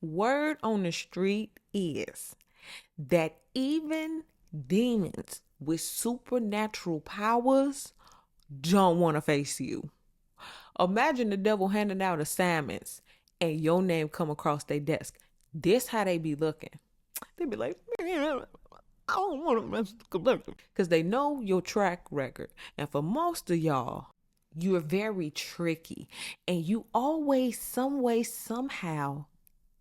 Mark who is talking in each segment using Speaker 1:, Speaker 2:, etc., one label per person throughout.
Speaker 1: Word on the street is that even demons with supernatural powers don't want to face you. Imagine the devil handing out assignments and your name come across their desk. This how they be looking. They be like, man, I don't want to mess with the collective. Because they know your track record. And for most of y'all, you're very tricky. And you always, some way, somehow,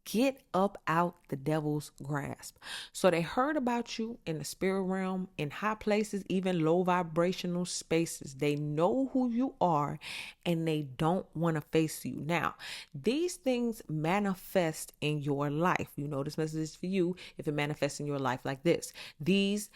Speaker 1: get up out the devil's grasp. So they heard about you in the spirit realm, in high places, even low vibrational spaces. They know who you are and they don't want to face you. Now, these things manifest in your life. You know, this message is for you if it manifests in your life like this. These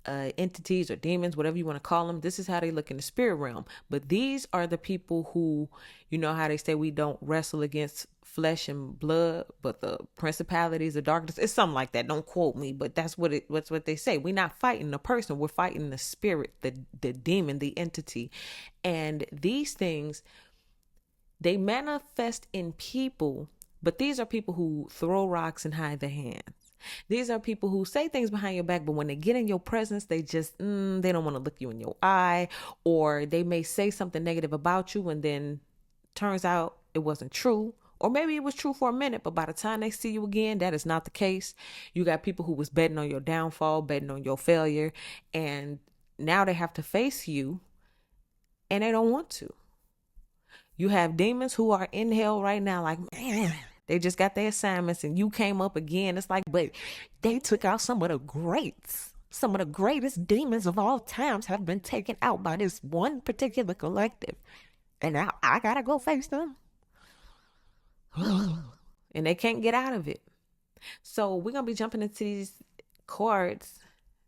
Speaker 1: entities or demons, whatever you want to call them, this is how they look in the spirit realm. But these are the people who, you know how they say we don't wrestle against flesh and blood, but the principalities of darkness. It's something like that. Don't quote me, but that's what they say. We're not fighting the person, we're fighting the spirit, the demon, the entity. And these things, they manifest in people, but these are people who throw rocks and hide their hands. These are people who say things behind your back, but when they get in your presence, they just, they don't want to look you in your eye, or they may say something negative about you and then turns out it wasn't true. Or maybe it was true for a minute, but by the time they see you again, that is not the case. You got people who was betting on your downfall, betting on your failure, and now they have to face you and they don't want to. You have demons who are in hell right now, like, man, they just got their assignments and you came up again. It's like, but they took out some of the greats. Some of the greatest demons of all times have been taken out by this one particular collective. And now I gotta go face them. And they can't get out of it. So we're going to be jumping into these cards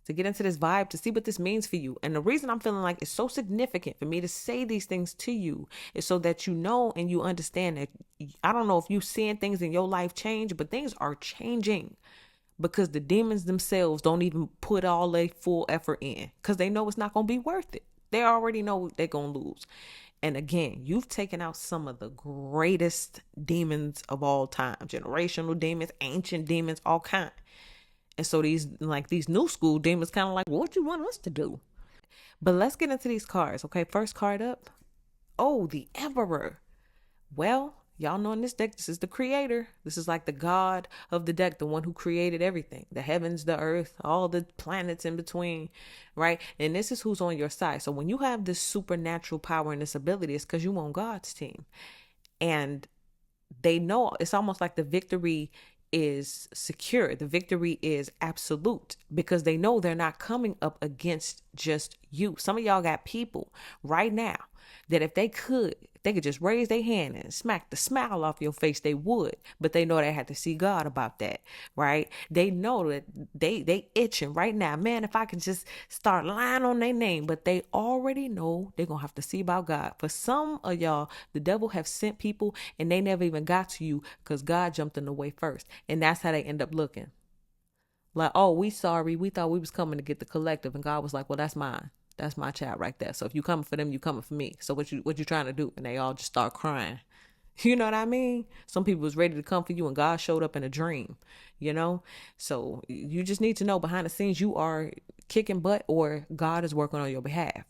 Speaker 1: to get into this vibe, to see what this means for you. And the reason I'm feeling like it's so significant for me to say these things to you is so that you know and you understand that, I don't know if you're seeing things in your life change, but things are changing because the demons themselves don't even put all their full effort in because they know it's not going to be worth it. They already know they're going to lose. And again, you've taken out some of the greatest demons of all time, generational demons, ancient demons, all kind. And so these new school demons kind of like, what you want us to do? But let's get into these cards. Okay, first card up. Oh, the Emperor. Well, y'all know in this deck, this is the creator. This is like the god of the deck, the one who created everything, the heavens, the earth, all the planets in between, right? And this is who's on your side. So when you have this supernatural power and this ability, it's because you on God's team. And they know it's almost like the victory is secure. The victory is absolute because they know they're not coming up against just you. Some of y'all got people right now that if they could just raise their hand and smack the smile off your face, they would. But they know they had to see God about that, right? They know that they itching right now. Man, if I could just start lying on their name, but they already know they're going to have to see about God. For some of y'all, the devil have sent people and they never even got to you because God jumped in the way first. And that's how they end up looking. Like, oh, we sorry. We thought we was coming to get the collective. And God was like, well, that's mine. That's my child right there. So if you coming for them, you coming for me. So what you trying to do? And they all just start crying. You know what I mean? Some people was ready to come for you and God showed up in a dream, you know? So you just need to know behind the scenes you are kicking butt or God is working on your behalf.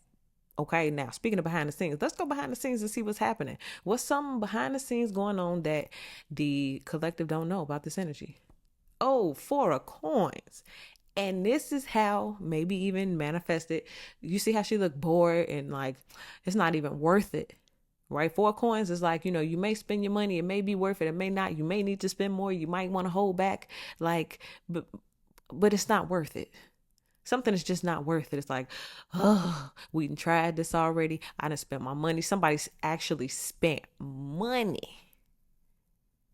Speaker 1: Okay, now speaking of behind the scenes, let's go behind the scenes and see what's happening. What's some behind the scenes going on that the collective don't know about this energy? Oh, 4 of coins. And this is how maybe even manifested. You see how she looked bored and like it's not even worth it, right? 4 coins is like, you may spend your money. It may be worth it. It may not. You may need to spend more. You might want to hold back. Like, but it's not worth it. Something is just not worth it. It's like, oh, we tried this already. I done spent my money. Somebody's actually spent money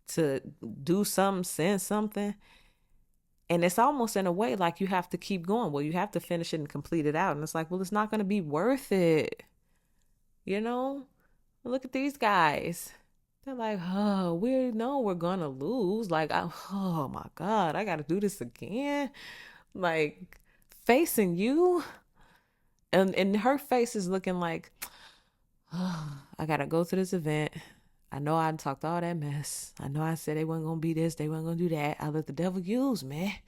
Speaker 1: to do something, send something. And it's almost in a way like you have to keep going. Well, you have to finish it and complete it out. And it's like, well, it's not going to be worth it. Look at these guys. They're like, oh, we know we're going to lose. Like, oh my God, I got to do this again. Like facing you. And her face is looking like, oh, I got to go to this event. I know I talked all that mess. I know I said they weren't gonna be this, they weren't gonna do that. I let the devil use me.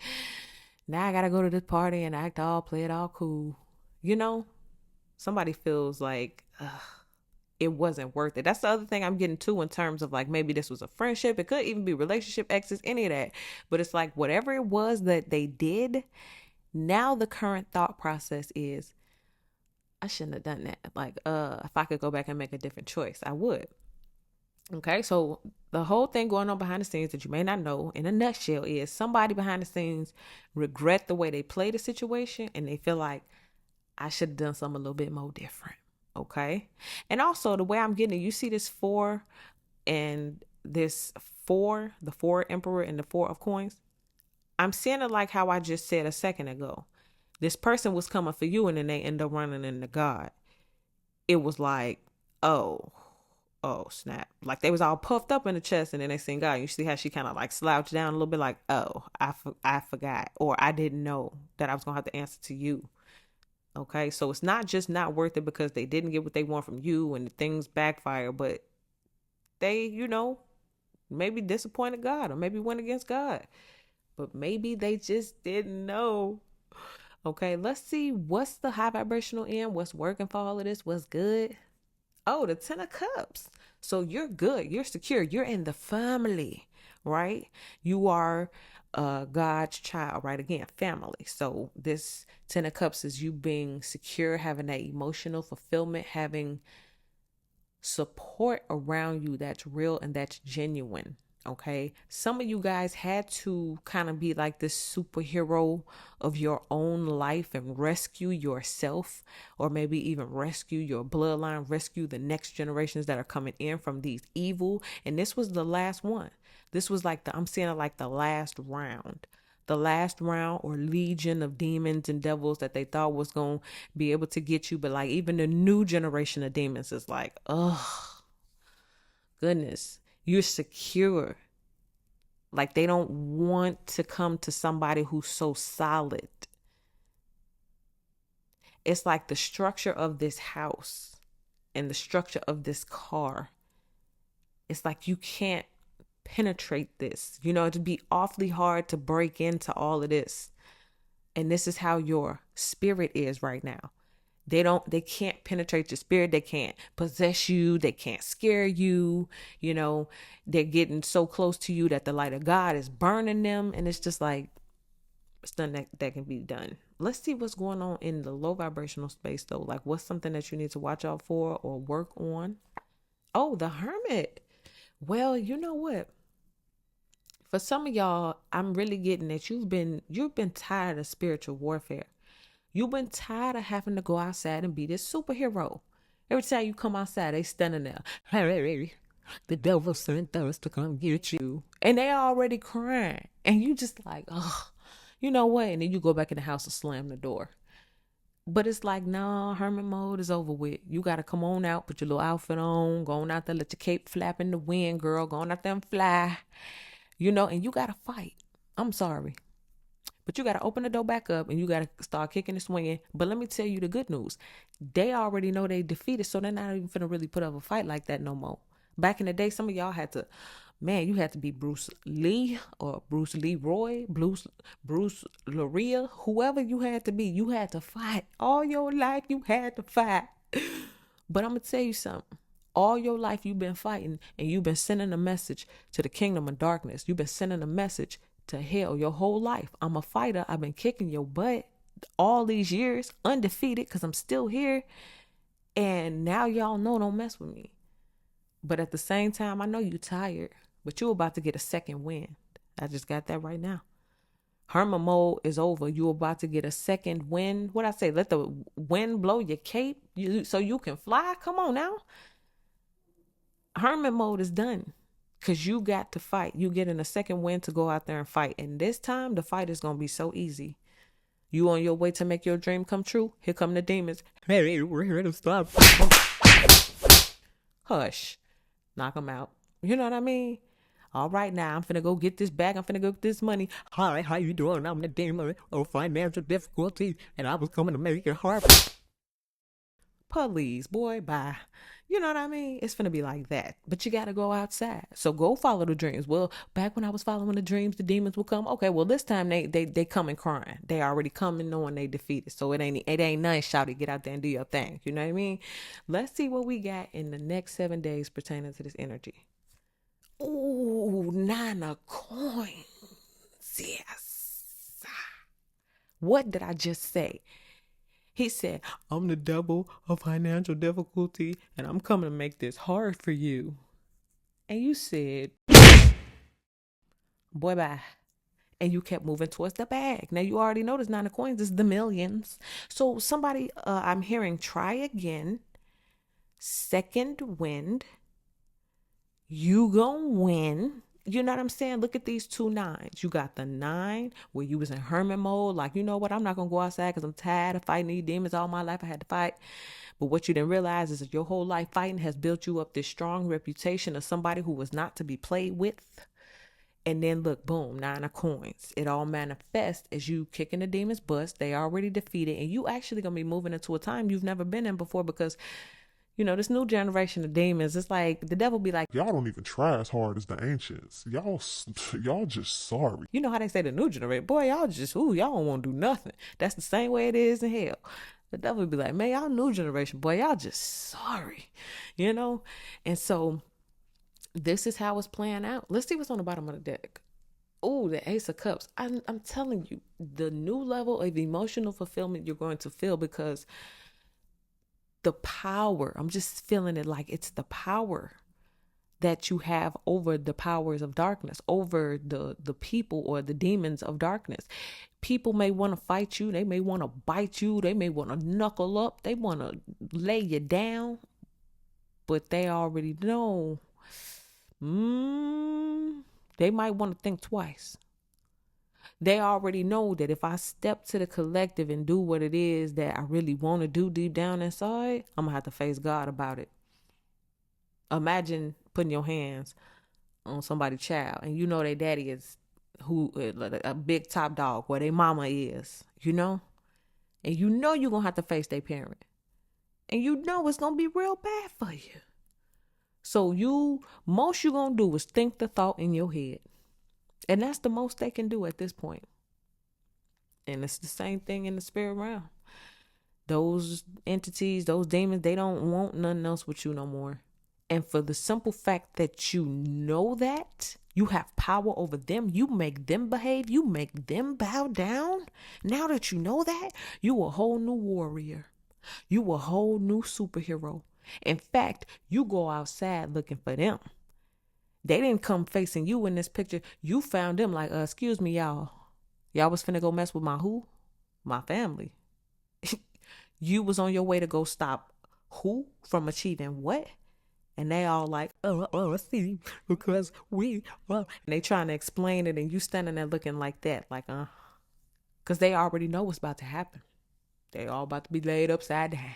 Speaker 1: Now I gotta go to this party and act all, play it all cool. You know, somebody feels like it wasn't worth it. That's the other thing I'm getting to in terms of like maybe this was a friendship. It could even be relationship, exes, any of that. But it's like whatever it was that they did, now the current thought process is I shouldn't have done that. Like, if I could go back and make a different choice, I would. Okay, so the whole thing going on behind the scenes that you may not know in a nutshell is somebody behind the scenes regret the way they played the situation and they feel like I should have done something a little bit more different. Okay. And also the way I'm getting it, you see this four and this four, the four emperor and the four of coins. I'm seeing it like how I just said a second ago. This person was coming for you and then they end up running into God. It was like, oh snap. Like they was all puffed up in the chest and then they seen God. You see how she kind of like slouched down a little bit like, oh, I forgot. Or I didn't know that I was going to have to answer to you. Okay, so it's not just not worth it because they didn't get what they want from you and things backfire, but they, maybe disappointed God or maybe went against God. But maybe they just didn't know. Okay, let's see what's the high vibrational end, what's working for all of this, what's good. Oh, the 10 of Cups. So you're good, you're secure, you're in the family, right? You are God's child, right? Again, family. So this 10 of Cups is you being secure, having that emotional fulfillment, having support around you that's real and that's genuine. Okay, some of you guys had to kind of be like this superhero of your own life and rescue yourself, or maybe even rescue your bloodline, rescue the next generations that are coming in from these evil. And this was the last one. This was like I'm seeing it like the last round or legion of demons and devils that they thought was going to be able to get you. But like even the new generation of demons is like, oh, goodness, you're secure. Like they don't want to come to somebody who's so solid. It's like the structure of this house and the structure of this car. It's like you can't penetrate this. It'd be awfully hard to break into all of this. And this is how your spirit is right now. They can't penetrate your spirit. They can't possess you. They can't scare you. They're getting so close to you that the light of God is burning them. And it's just like, it's nothing that can be done. Let's see what's going on in the low vibrational space though. Like what's something that you need to watch out for or work on? Oh, the Hermit. Well, you know what? For some of y'all, I'm really getting that you've been tired of spiritual warfare. You've been tired of having to go outside and be this superhero. Every time you come outside, they standing there. The devil sent us to come get you. And they already crying. And you just like, oh, you know what? And then you go back in the house and slam the door. But it's like, nah, hermit mode is over with. You got to come on out, put your little outfit on, go on out there, let your cape flap in the wind, girl. Go on out there and fly. And you got to fight. I'm sorry. But you got to open the door back up and you got to start kicking and swinging. But let me tell you the good news. They already know they defeated, so they're not even finna really put up a fight like that no more. Back in the day, some of y'all had to, you had to be Bruce Lee or Bruce Leroy, Bruce Laria, whoever you had to be. You had to fight. All your life you had to fight. But I'm going to tell you something. All your life you've been fighting and you've been sending a message to the kingdom of darkness. You've been sending a message to hell your whole life. I'm a fighter. I've been kicking your butt all these years, undefeated because I'm still here. And now y'all know don't mess with me. But at the same time, I know you tired, but you about to get a second wind. I just got that right now. Hermit mode is over. You about to get a second wind. What I say? Let the wind blow your cape so you can fly. Come on now. Hermit mode is done because you got to fight. You getting a second wind to go out there and fight. And this time, the fight is going to be so easy. You on your way to make your dream come true? Here come the demons. Hey, we're here to stop. Hush. Knock them out. You know what I mean? All right, now I'm finna go get this bag. I'm finna go get this money. Hi, how you doing? I'm the demon of financial difficulty, and I was coming to make it hard. Please, boy, bye. You know what I mean? It's finna be like that. But you gotta go outside. So go follow the dreams. Well, back when I was following the dreams, the demons will come. Okay, well this time they coming crying. They already coming knowing they defeated. So it ain't nothing, shouty. Get out there and do your thing. You know what I mean? Let's see what we got in the next 7 days pertaining to this energy. Ooh, 9 of coins. Yes. What did I just say? He said, I'm the devil of financial difficulty, and I'm coming to make this hard for you. And you said, boy, bye. And you kept moving towards the bag. Now, you already know this 9 of coins is the millions. So somebody, I'm hearing, try again. Second wind. You gonna win. You know what I'm saying? Look at these 2 9s. You got the 9 where you was in hermit mode. Like, you know what? I'm not going to go outside because I'm tired of fighting these demons all my life. I had to fight. But what you didn't realize is that your whole life fighting has built you up this strong reputation of somebody who was not to be played with. And then look, boom, 9 of coins. It all manifests as you kicking the demon's butts. They already defeated. And you actually going to be moving into a time you've never been in before because you know, this new generation of demons, it's like the devil be like,
Speaker 2: y'all don't even try as hard as the ancients. Y'all just sorry.
Speaker 1: You know how they say the new generation, boy, y'all just, y'all don't want to do nothing. That's the same way it is in hell. The devil be like, man, y'all new generation, boy, y'all just sorry, you know? And so this is how it's playing out. Let's see what's on the bottom of the deck. Oh, the Ace of Cups. I'm telling you, the new level of emotional fulfillment you're going to feel because the power, I'm just feeling it like it's the power that you have over the powers of darkness, over the people or the demons of darkness. People may want to fight you. They may want to bite you. They may want to knuckle up. They want to lay you down. But they already know. They might want to think twice. They already know that if I step to the collective and do what it is that I really want to do deep down inside, I'm going to have to face God about it. Imagine putting your hands on somebody's child and you know their daddy is a big top dog where their mama is, you know? And you know you're going to have to face their parent. And you know it's going to be real bad for you. So most you're going to do is think the thought in your head. And that's the most they can do at this point. And it's the same thing in the spirit realm. Those entities, those demons, they don't want nothing else with you no more. And for the simple fact that you know that, you have power over them, you make them behave, you make them bow down. Now that you know that, you a whole new warrior. You a whole new superhero. In fact, you go outside looking for them. They didn't come facing you in this picture. You found them like, excuse me, y'all. Y'all was finna go mess with my who? My family. You was on your way to go stop who from achieving what? And they all like, see, because and they trying to explain it and you standing there looking like that, like, because they already know what's about to happen. They all about to be laid upside down.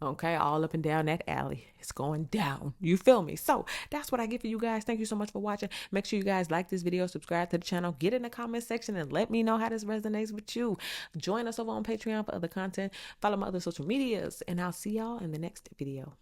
Speaker 1: Okay, all up and down that alley. It's going down. You feel me? So that's what I get for you guys. Thank you so much for watching. Make sure you guys like this video, subscribe to the channel, get in the comment section and let me know how this resonates with you. Join us over on Patreon for other content. Follow my other social medias and I'll see y'all in the next video.